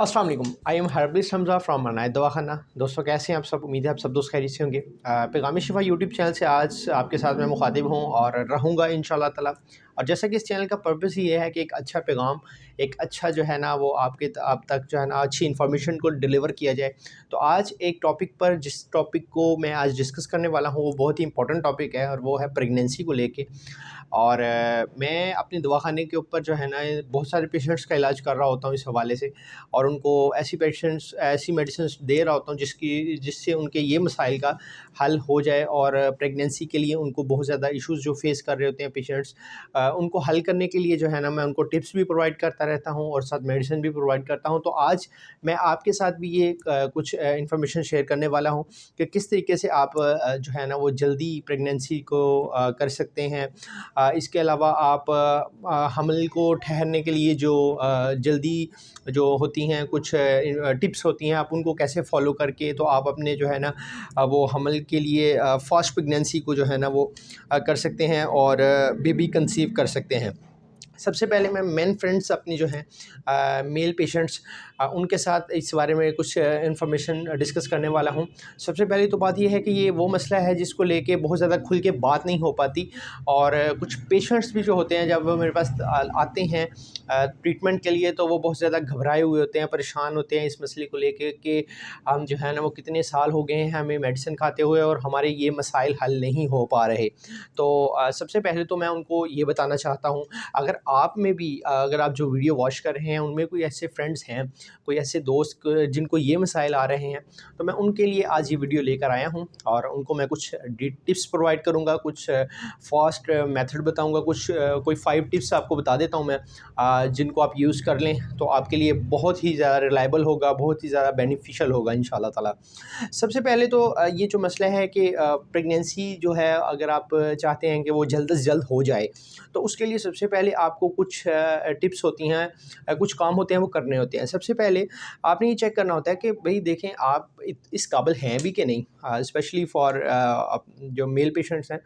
अस्सलाम वालेकुम। I am हरबिस Hamza from Anayat दवाखाना। दोस्तों कैसे हैं आप सब? उम्मीद है आप सब दोस्त खैरियत से होंगे। पैगाम शिफा यूट्यूब चैनल से आज आपके साथ मैं मुखातिब हूँ और रहूँगा इंशाअल्लाह ताला। और जैसा कि इस चैनल का पर्पस ही ये है कि एक अच्छा पैगाम, एक अच्छा जो है ना वो आप तक जो है ना अच्छी इन्फॉर्मेशन को डिलीवर किया जाए। तो आज एक टॉपिक पर, जिस टॉपिक को मैं आज डिस्कस करने वाला हूँ वो बहुत ही इंपॉर्टेंट टॉपिक है और वो है प्रेगनेंसी को लेके। और मैं अपने दवाखाने के ऊपर जो है ना बहुत सारे पेशेंट्स का इलाज कर रहा होता हूँ इस हवाले से, और उनको ऐसी मेडिसिन्स दे रहा होता हूँ जिससे उनके ये मसाइल का हल हो जाए। और प्रेगनेंसी के लिए उनको बहुत ज़्यादा इश्यूज़ जो फेस कर रहे होते हैं पेशेंट्स, उनको हल करने के लिए जो है ना मैं उनको टिप्स भी प्रोवाइड करता रहता हूँ और साथ मेडिसिन भी प्रोवाइड करता हूँ। तो आज मैं आपके साथ भी ये कुछ इन्फॉर्मेशन शेयर करने वाला हूँ कि किस तरीके से आप जो है ना वो जल्दी प्रेगनेंसी को कर सकते हैं। इसके अलावा आप हमल को ठहरने के लिए जो जल्दी जो होती हैं कुछ टिप्स होती हैं, आप उनको कैसे फॉलो करके तो आप अपने जो है ना वो हमल के लिए फास्ट प्रेगनेंसी को जो है ना वो कर सकते हैं और बेबी कंसीव कर सकते हैं। सबसे पहले मैं मेन फ्रेंड्स अपनी जो हैं मेल पेशेंट्स, उनके साथ इस बारे में कुछ इन्फॉर्मेशन डिस्कस करने वाला हूँ। सबसे पहली तो बात ये है कि ये वो मसला है जिसको लेके बहुत ज़्यादा खुल के बात नहीं हो पाती। और कुछ पेशेंट्स भी जो होते हैं जब वो मेरे पास आते हैं ट्रीटमेंट के लिए, तो वो बहुत ज़्यादा घबराए हुए होते हैं, परेशान होते हैं इस मसले को लेके कि हम जो है ना वो कितने साल हो गए हैं हमें मेडिसिन खाते हुए और हमारे ये मसाइल हल नहीं हो पा रहे। तो सबसे पहले तो मैं उनको ये बताना चाहता हूँ, अगर आप में भी अगर आप जो वीडियो वॉच कर रहे हैं उनमें कोई ऐसे फ्रेंड्स हैं, कोई ऐसे दोस्त जिनको ये मसाइल आ रहे हैं, तो मैं उनके लिए आज ये वीडियो लेकर आया हूँ और उनको मैं कुछ टिप्स प्रोवाइड करूँगा, कुछ फास्ट मेथड बताऊँगा, कुछ कोई 5 टिप्स आपको बता देता हूँ मैं, जिनको आप यूज़ कर लें तो आपके लिए बहुत ही ज़्यादा रिलायबल होगा, बहुत ही ज़्यादा बेनिफिशियल होगा इंशाअल्लाह ताला। सबसे पहले तो ये जो मसला है कि प्रेगनेंसी जो है अगर आप चाहते हैं कि वो जल्द से जल्द हो जाए, तो उसके लिए सबसे पहले आपको कुछ टिप्स होती हैं, कुछ काम होते हैं वो करने होते हैं। सबसे पहले आपने ये चेक करना होता है कि भई देखें आप इस काबिल हैं भी कि नहीं, स्पेशली फॉर जो मेल पेशेंट्स हैं,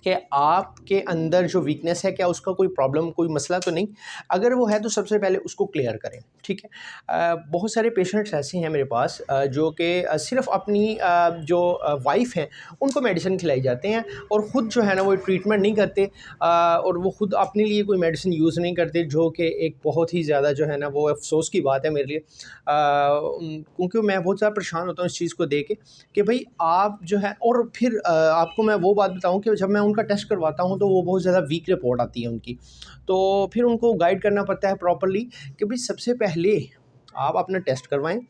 कि आपके अंदर जो वीकनेस है क्या उसका कोई प्रॉब्लम, कोई मसला तो नहीं। अगर वो है तो सबसे पहले उसको क्लियर करें, ठीक है। बहुत सारे पेशेंट्स ऐसे हैं मेरे पास जो कि सिर्फ अपनी जो वाइफ़ हैं उनको मेडिसिन खिलाई जाते हैं और ख़ुद जो है ना वो ट्रीटमेंट नहीं करते, और वो ख़ुद अपने लिए कोई मेडिसिन यूज़ नहीं करते, जो कि एक बहुत ही ज़्यादा जो है ना वो अफसोस की बात है मेरे लिए। क्योंकि मैं बहुत ज़्यादा परेशान होता हूँ इस चीज़ को देख के कि भाई आप जो है, और फिर आपको मैं वो बात बताऊँ कि जब मैं उनका टेस्ट करवाता हूँ तो वो बहुत ज़्यादा वीक रिपोर्ट आती है उनकी। तो फिर उनको गाइड करना पड़ता है प्रॉपर्ली कि भाई सबसे पहले आप अपना टेस्ट करवाएँ।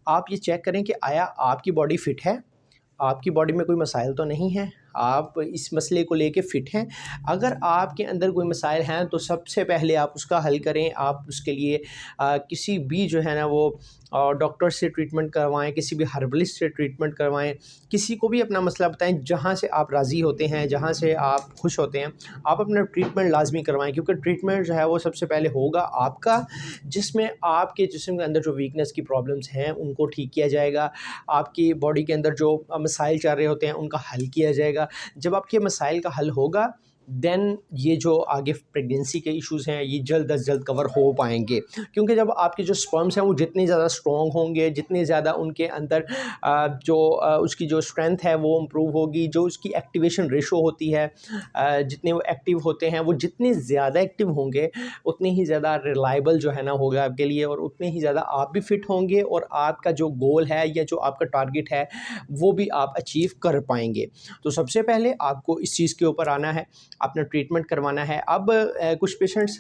आप ये चेक करें कि आया आपकी बॉडी फ़िट है, आपकी बॉडी में कोई मसाइल तो नहीं है, आप इस मसले को लेके फ़िट हैं। अगर आपके अंदर कोई मसाइल हैं तो सबसे पहले आप उसका हल करें। आप उसके लिए किसी भी जो है ना वो डॉक्टर से ट्रीटमेंट करवाएँ, किसी भी हर्बलिस्ट से ट्रीटमेंट करवाएँ, किसी को भी अपना मसला बताएँ, जहाँ से आप राज़ी होते हैं, जहाँ से आप खुश होते हैं, आप अपना ट्रीटमेंट लाज़मी करवाएँ। क्योंकि ट्रीटमेंट जो है वो सबसे पहले होगा आपका, जिसमें आपके जिस्म के अंदर जो वीकनेस की प्रॉब्लम्स हैं उनको ठीक किया जाएगा, आपकी बॉडी के अंदर जो मसाइल चल रहे होते हैं उनका हल किया जाएगा। जब आपके मसाइल का हल होगा, देन ये जो आगे प्रेगनेंसी के इश्यूज़ हैं ये जल्द अज़ जल्द कवर हो पाएँगे। क्योंकि जब आपके जो स्पर्म्स हैं वो जितने ज़्यादा स्ट्रॉन्ग होंगे, जितने ज़्यादा उनके अंदर उसकी जो स्ट्रेंथ है वो इम्प्रूव होगी, जो उसकी एक्टिवेशन रेशो होती है, जितने वो एक्टिव होते हैं, वो जितने ज़्यादा एक्टिव होंगे उतने ही ज़्यादा रिलायबल जो है ना होगा आपके लिए, और उतने ही ज़्यादा आप भी फिट होंगे और आपका जो गोल है या जो आपका टारगेट है वो भी आप अचीव कर पाएँगे। तो सबसे पहले आपको इस चीज़ के ऊपर आना है, अपना ट्रीटमेंट करवाना है। अब कुछ पेशेंट्स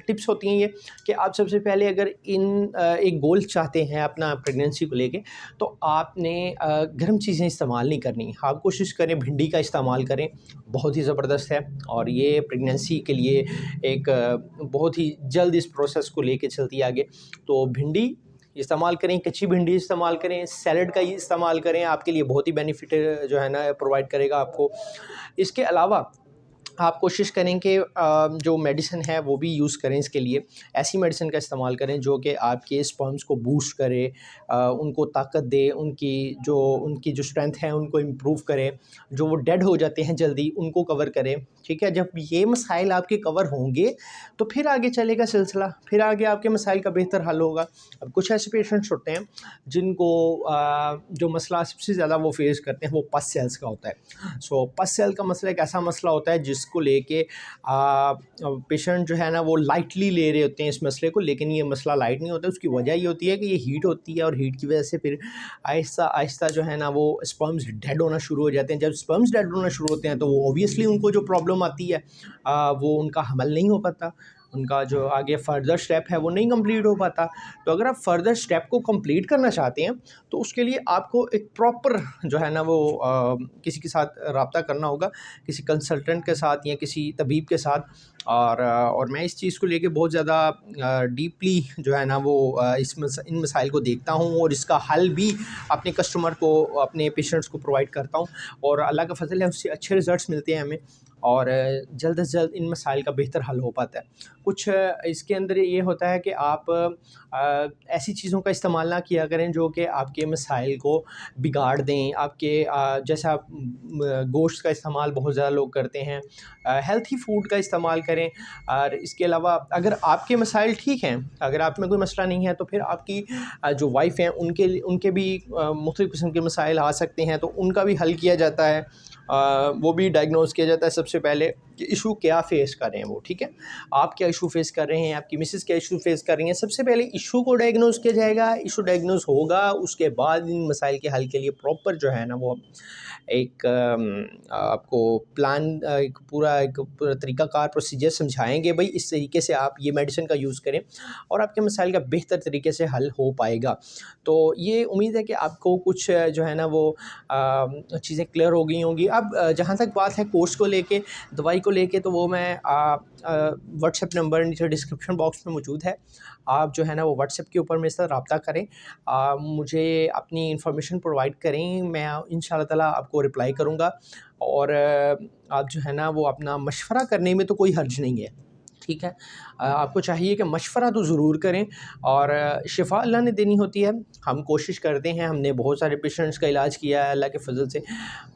टिप्स होती हैं ये कि आप सबसे पहले अगर एक गोल चाहते हैं अपना प्रेगनेंसी को लेके, तो आपने गर्म चीज़ें इस्तेमाल नहीं करनी। आप कोशिश करें भिंडी का इस्तेमाल करें, बहुत ही ज़बरदस्त है और ये प्रेगनेंसी के लिए एक बहुत ही जल्द इस प्रोसेस को लेके चलती है आगे। तो भिंडी इस्तेमाल करें, कच्ची भिंडी इस्तेमाल करें, सैलड का ही इस्तेमाल करें, आपके लिए बहुत ही बेनिफिट जो है ना प्रोवाइड करेगा आपको। इसके अलावा आप कोशिश करें कि जो मेडिसिन है वो भी यूज़ करें इसके लिए, ऐसी मेडिसिन का इस्तेमाल करें जो कि आपके स्पर्म्स को बूस्ट करे, उनको ताकत दे, उनकी जो स्ट्रेंथ है उनको इम्प्रूव करे, जो वो डेड हो जाते हैं जल्दी उनको कवर करे, ठीक है। जब ये मसाइल आपके कवर होंगे तो फिर आगे चलेगा सिलसिला, फिर आगे आपके मसाइल का बेहतर हल होगा। अब कुछ ऐसे पेशेंट्स होते हैं जिनको जो मसला सबसे ज़्यादा वो फेस करते हैं वो पस सेल्स का होता है। सो पस सेल का मसला एक ऐसा मसला होता है जिसको लेके पेशेंट जो है ना वो लाइटली ले रहे होते हैं इस मसले को, लेकिन ये मसला लाइट नहीं होता। उसकी वजह ये होती है कि ये हीट होती है और हीट की वजह से फिर आहिस्ता आहिस्ता जो है ना वो स्पर्म्स डेड होना शुरू हो जाते हैं। जब स्पर्म्स डेड होना शुरू होते हैं तो वो ऑब्वियसली उनको जो प्रॉब्लम आती है वो उनका हमल नहीं हो पाता, उनका जो आगे फ़र्दर स्टेप है वो नहीं कंप्लीट हो पाता। तो अगर आप फ़र्दर स्टेप को कंप्लीट करना चाहते हैं तो उसके लिए आपको एक प्रॉपर जो है ना वो किसी के साथ रब्ता करना होगा, किसी कंसल्टेंट के साथ या किसी तबीब के साथ। और मैं इस चीज़ को लेके बहुत ज़्यादा डीपली जो है ना वो इन मसाइल को देखता हूँ और इसका हल भी अपने कस्टमर को, अपने पेशेंट्स को प्रोवाइड करता हूँ, और अल्लाह का फ़ज़ल है उससे अच्छे रिज़ल्ट्स मिलते हैं हमें, और जल्द से जल्द इन मसाइल का बेहतर हल हो पाता है। कुछ इसके अंदर ये होता है कि आप ऐसी चीज़ों का इस्तेमाल ना किया करें जो कि आपके मसाइल को बिगाड़ दें। आपके जैसा गोश्त का इस्तेमाल बहुत ज़्यादा लोग करते हैं, हेल्थी फूड का इस्तेमाल करें। और इसके अलावा अगर आपके मसाइल ठीक हैं, अगर आप में कोई मसला नहीं है, तो फिर आपकी जो वाइफ़ हैं उनके भी मुख्तलिफ़ किस्म के मसाइल आ सकते हैं, तो उनका भी हल किया जाता है। वो भी डायग्नोज़ किया जाता है सबसे पहले कि इशू क्या फ़ेस कर रहे हैं वो, ठीक है। आप क्या इशू फ़ेस कर रहे हैं, आपकी मिसेज़ क्या इशू फ़ेस कर रही हैं, सबसे पहले इशू को डायग्नोज़ किया जाएगा। इशू डायग्नोज़ होगा, उसके बाद इन मसाइल के हल के लिए प्रॉपर जो है ना वो एक आपको प्लान, एक पूरा तरीक़ाकार प्रोसीजर समझाएँगे, भई इस तरीके से आप ये मेडिसिन का यूज़ करें और आपके मसाइल का बेहतर तरीके से हल हो पाएगा। तो ये उम्मीद है कि आपको कुछ जो है ना वो चीज़ें क्लियर हो गई होंगी। अब जहाँ तक बात है कोर्स को लेके, दवाई को लेके, तो वो मैं व्हाट्सएप नंबर नीचे डिस्क्रिप्शन बॉक्स में मौजूद है। आप जो है ना वो व्हाट्सएप के ऊपर मेरे साथ रब्ता करें, मुझे अपनी इन्फॉर्मेशन प्रोवाइड करें, मैं इंशाअल्लाह ताला आपको रिप्लाई करूँगा। और आप जो है ना वो अपना मशवरा करने में तो कोई हर्ज नहीं है, ठीक है। आपको चाहिए कि मशवरा तो ज़रूर करें, और शिफा अल्लाह ने देनी होती है। हम कोशिश करते हैं, हमने बहुत सारे पेशेंट्स का इलाज किया है अल्लाह के फ़ज़ल से,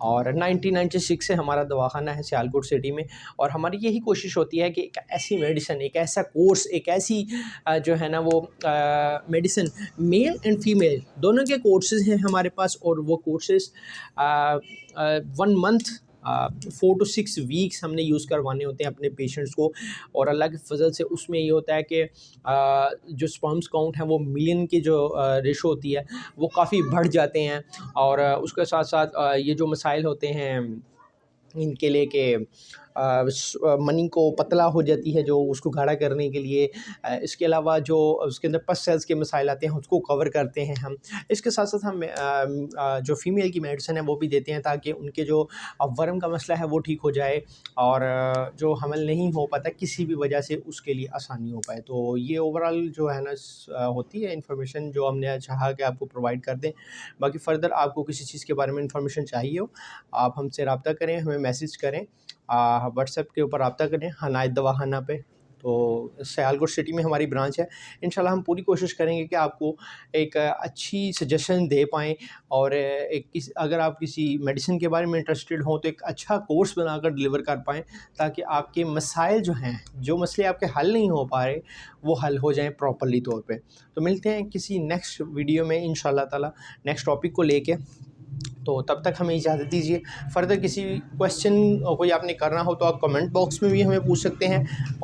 और 1996 से हमारा दवाखाना है सियालकोट सिटी में, और हमारी यही कोशिश होती है कि एक ऐसी मेडिसिन, एक ऐसा कोर्स, एक ऐसी जो है ना वो मेडिसिन, मेल एंड फीमेल दोनों के कोर्सेज़ हैं हमारे पास, और वो कोर्सेज़ 1 मंथ 4 to 6 वीक्स हमने यूज़ करवाने होते हैं अपने पेशेंट्स को। और अल्लाह के फ़ज़ल से उसमें ये होता है कि जो स्पर्म्स काउंट है वो मिलियन की जो रेशो होती है वो काफ़ी बढ़ जाते हैं। और उसके साथ साथ ये जो मसाइल होते हैं इनके लिए कि मनी को पतला हो जाती है जो उसको गाढ़ा करने के लिए, इसके अलावा जो उसके अंदर पस सेल्स के मसाइल आते हैं उसको कवर करते हैं हम। इसके साथ साथ हम जो फ़ीमेल की मेडिसिन है वो भी देते हैं ताकि उनके जो वर्म का मसला है वो ठीक हो जाए, और जो हमल नहीं हो पाता किसी भी वजह से उसके लिए आसानी हो पाए। तो ये ओवरऑल जो है ना होती है इन्फॉर्मेशन जो हमने चाहा कि आपको प्रोवाइड कर दें। बाकी फ़र्दर आपको किसी चीज़ के बारे में इन्फॉर्मेशन चाहिए हो, आप हमसे रब्ता करें, हमें मैसेज करें, व्हाट्सएप के ऊपर रब्ता करें हनायत दवाखाना पे। तो सियालकोट सिटी में हमारी ब्रांच है। इंशाल्लाह हम पूरी कोशिश करेंगे कि आपको एक अच्छी सजेशन दे पाएँ, और अगर आप किसी मेडिसिन के बारे में इंटरेस्टेड हों तो एक अच्छा कोर्स बनाकर डिलीवर कर पाएँ, ताकि आपके मसाइल जो हैं, जो मसले आपके हल नहीं हो पा रहे, वो हल हो जाएँ प्रॉपर्ली तौर पे। तो मिलते हैं किसी नेक्स्ट वीडियो में इंशाल्लाह ताला, नेक्स्ट टॉपिक को लेके। तो तब तक हमें इजाज़त दीजिए। फ़र्दर किसी क्वेश्चन कोई आपने करना हो तो आप कमेंट बॉक्स में भी हमें पूछ सकते हैं।